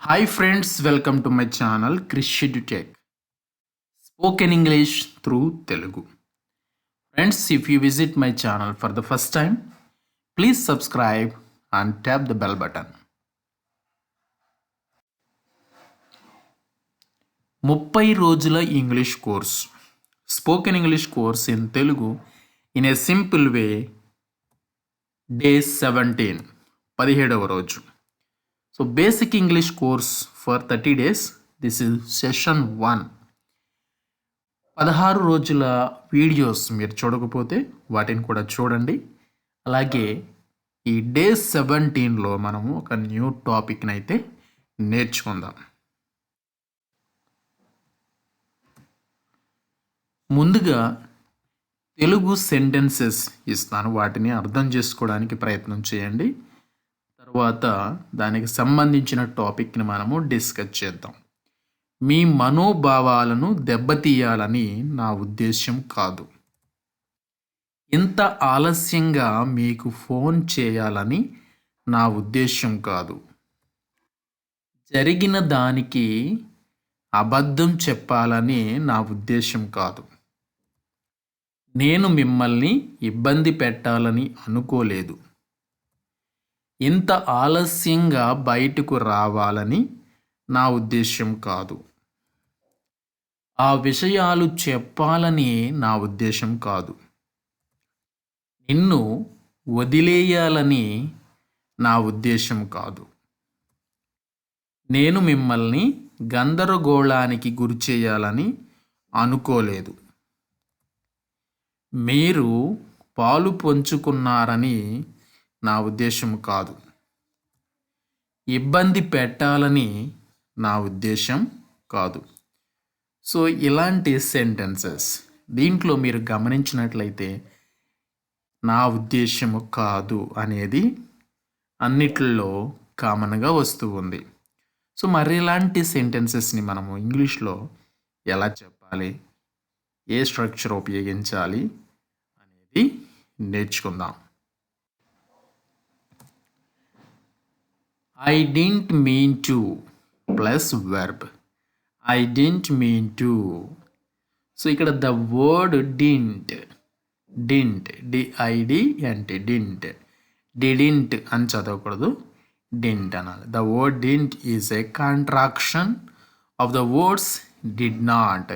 Hi friends, welcome to my channel Krish Tech. Spoken English through Telugu. Friends, if you visit my channel for the first time, please subscribe and tap the bell button. 30 రోజుల English course spoken English course in Telugu in a simple way day 17వ రోజు. So basic English course for 30 days. This is session 1. 16 రోజుల videos మీరు చూడకపోతే వాటిని కూడా చూడండి. అలాగే ఈ డే 17లో మనము ఒక న్యూ టాపిక్ని అయితే నేర్చుకుందాం. ముందుగా తెలుగు సెంటెన్సెస్ ఇస్తాను, వాటిని అర్థం చేసుకోవడానికి ప్రయత్నం చేయండి. తర్వాత దానికి సంబంధించిన టాపిక్ని మనము డిస్కస్ చేద్దాం. మీ మనోభావాలను దెబ్బతీయాలని నా ఉద్దేశ్యం కాదు. ఇంత ఆలస్యంగా మీకు ఫోన్ చేయాలని నా ఉద్దేశ్యం కాదు. జరిగిన దానికి అబద్ధం చెప్పాలని నా ఉద్దేశం కాదు. నేను మిమ్మల్ని ఇబ్బంది పెట్టాలని అనుకోలేదు. ఇంత ఆలస్యంగా బయటకు రావాలని నా ఉద్దేశం కాదు. ఆ విషయాలు చెప్పాలని నా ఉద్దేశం కాదు. నిన్ను వదిలేయాలని నా ఉద్దేశం కాదు. నేను మిమ్మల్ని గందరగోళానికి గురిచేయాలని అనుకోలేదు. మీరు పాలు పంచుకున్నారని నా ఉద్దేశం కాదు. ఇబ్బంది పెట్టాలని నా ఉద్దేశం కాదు. సో ఇలాంటి సెంటెన్సెస్ దీంట్లో మీరు గమనించినట్లయితే నా ఉద్దేశము కాదు అనేది అన్నిట్లో కామన్గా వస్తూ ఉంది. సో మరి ఇలాంటి సెంటెన్సెస్ని మనము ఇంగ్లీష్లో ఎలా చెప్పాలి, ఏ స్ట్రక్చర్ ఉపయోగించాలి అనేది నేర్చుకుందాం. I didn't mean to plus verb. I didn't mean to. So ఇక్కడ ద వర్డ్ didn't didn't అని చదవకూడదు, didn't అనాలి. The word didn't is a contraction of the words did not.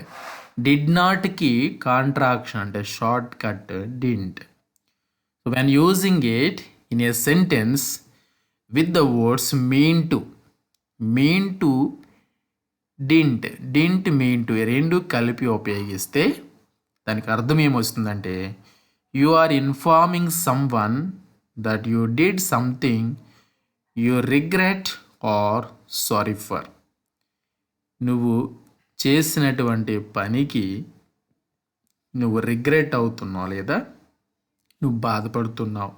did notకి కాంట్రాక్షన్ అంటే shortcut didn't. So when using it in a sentence with the words mean to didn't mean to రెండు కలిపి ఉపయోగిస్తే దానికి అర్థం ఏమొస్తుందంటే you are informing someone that you did something you regret or sorry for. నువ్వు చేసినటువంటి పనికి నువ్వు రిగ్రెట్ అవుతున్నావు లేదా నువ్వు బాధపడుతున్నావు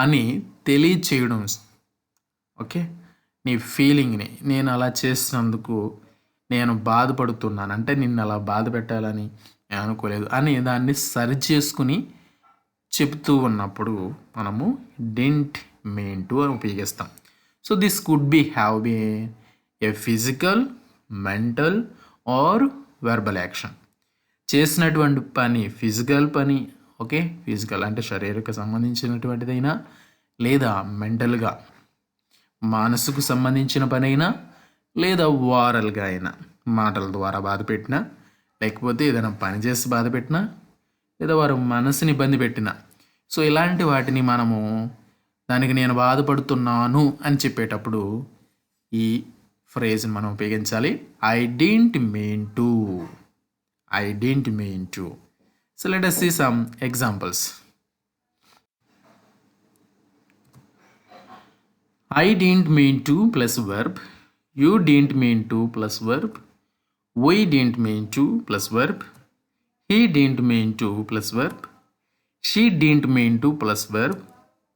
అని తెలియచేయడం. ఓకే, నీ ఫీలింగ్ని నేను అలా చేసినందుకు నేను బాధపడుతున్నాను అంటే నిన్ను అలా బాధ పెట్టాలని నేను అనుకోలేదు అని దాన్ని సరి చేసుకుని చెప్తూ ఉన్నప్పుడు మనము didn't mean to అని ఉపయోగిస్తాం. So this could be have B A physical, mental are verbal action. చేసినటువంటి పని ఫిజికల్ పని, ఓకే, ఫిజికల్ అంటే శారీరక సంబంధించినటువంటిదైనా లేదా మెంటల్గా మనసుకు సంబంధించిన పని అయినా లేదా వారల్గా అయినా మాటల ద్వారా బాధ పెట్టినా లేకపోతే ఏదైనా పని చేసి బాధ పెట్టినా లేదా వారు మనసుని ఇబ్బంది పెట్టినా. సో ఇలాంటి వాటిని మనము దానికి నేను బాధపడుతున్నాను అని చెప్పేటప్పుడు ఈ ఫ్రేజ్ని మనం ఉపయోగించాలి. I didn't mean to. So let us see some examples. I didn't mean to plus verb. You didn't mean to plus verb. We didn't mean to plus verb. He didn't mean to plus verb. She didn't mean to plus verb.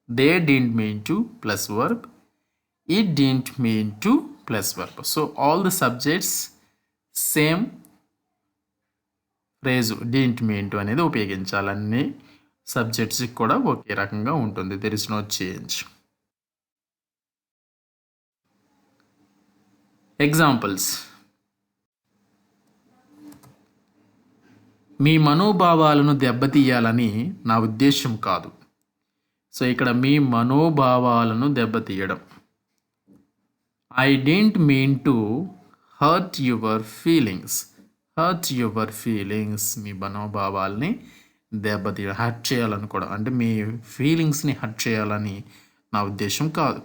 They didn't mean to plus verb. It didn't mean to plus verb. So all the subjects same phrase didn't mean to అనేది ఉపయోగించాలి. అన్ని సబ్జెక్ట్స్కి కూడా ఒకే రకంగా ఉంటుంది. There is no change. Examples: మీ మనోభావాలను దెబ్బతీయాలని నా ఉద్దేశం కాదు. సో ఇక్కడ మీ మనోభావాలను దెబ్బతీయడం. I don't mean to hurt your feelings. Hurt your feelings, మీ మనోభావాల్ని దెబ్బతీయ, హర్ట్ చేయాలనుకోవడం, అంటే మీ ఫీలింగ్స్ని హర్ట్ చేయాలని నా ఉద్దేశం కాదు.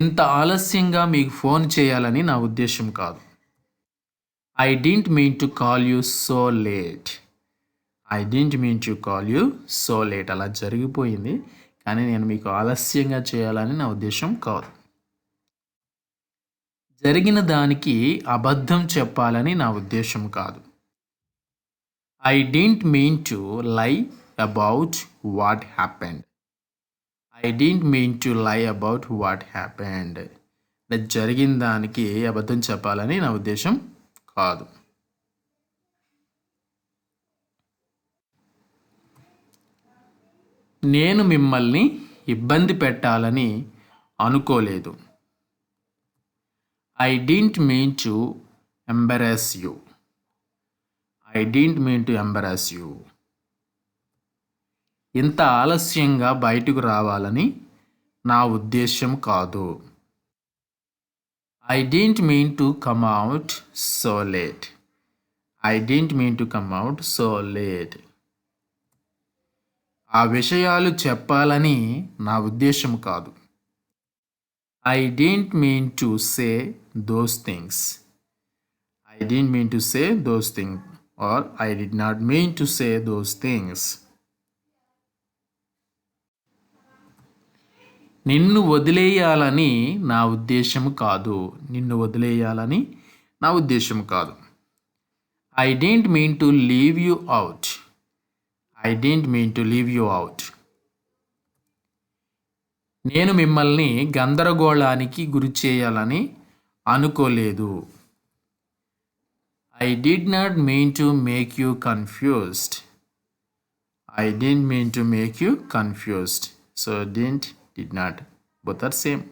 ఇంత ఆలస్యంగా మీకు ఫోన్ చేయాలని నా ఉద్దేశం కాదు. I don't mean to call you so late. I don't mean to call you so late. అలా జరిగిపోయింది, కానీ నేను మీకు ఆలస్యంగా చేయాలని నా ఉద్దేశం కాదు. జరిగిన దానికి అబద్ధం చెప్పాలని నా ఉద్దేశం కాదు. I don't mean to lie about what happened. I don't mean to lie about what happened. జరిగిన దానికి అబద్ధం చెప్పాలని నా ఉద్దేశం కాదు. నేను మిమ్మల్ని ఇబ్బంది పెట్టాలని అనుకోలేదు. I don't mean to embarrass you. I don't mean to embarrass you. ఇంత ఆలస్యంగా బయటకు రావాలని నా ఉద్దేశం కాదు. I don't mean to come out so late. I don't mean to come out so late. ఆ విషయాలు చెప్పాలని నా ఉద్దేశం కాదు. I don't mean to say those things. I don't mean to say those things or I did not mean to say those things. నిన్ను వదిలేయాలని నా ఉద్దేశం కాదు. నిన్ను వదిలేయాలని నా ఉద్దేశం కాదు. I don't mean to leave you out. I don't mean to leave you out. నేను మిమ్మల్ని గందరగోళానికి గురి చేయాలని అనుకోలేదు. I did not mean to make you confused. I don't mean to make you confused. So didn't, did not, both are same.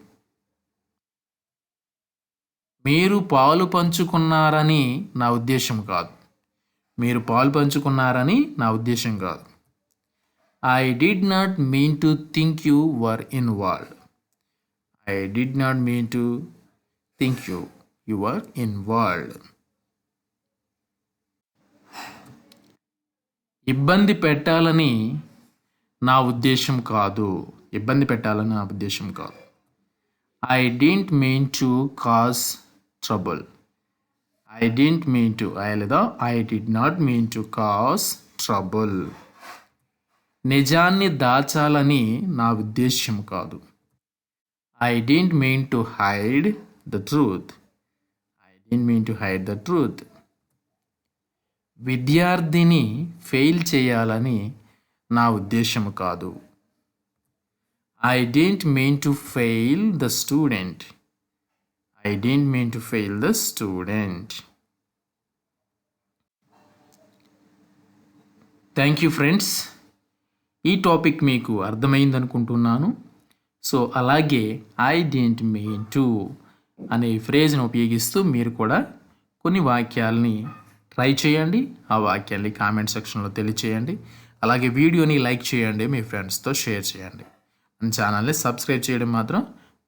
మీరు పాలు పంచుకున్నారని నా ఉద్దేశం కాదు. మీరు పాలు పంచుకున్నారని నా ఉద్దేశం కాదు. I did not mean to think you were involved. I did not mean to think you were involved. ఇబ్బంది పెట్టాలని నా ఉద్దేశం కాదు. ఇబ్బంది పెట్టాలని నా ఉద్దేశం కాదు. I don't mean to cause trouble. I don't mean to, లేదా I did not mean to cause trouble. నిజాన్ని దాచాలని నా ఉద్దేశం కాదు. I don't mean to hide the truth. I don't mean to hide the truth. విద్యార్థిని fail చేయాలని నా ఉద్దేశం కాదు. I don't mean to fail the student. I don't mean to fail the student. Thank you friends. ఈ topic మీకు అర్థమైంది అనుకుంటున్నాను. So అలాగే ఐ డోంట్ మీన్ టు అనే ఫ్రేజ్ని ఉపయోగిస్తూ మీరు కూడా కొన్ని వాక్యాలని ట్రై చేయండి. ఆ వాక్యాన్ని కామెంట్ సెక్షన్లో తెలియచేయండి. అలాగే వీడియోని లైక్ చేయండి, మీ ఫ్రెండ్స్తో షేర్ చేయండి. మన ఛానల్ని సబ్స్క్రైబ్ చేయడం మాత్రం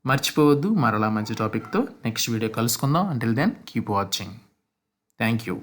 మర్చిపోవద్దు. మరలా మంచి టాపిక్తో నెక్స్ట్ వీడియో కలుసుకుందాం. Until then keep watching. Thank you.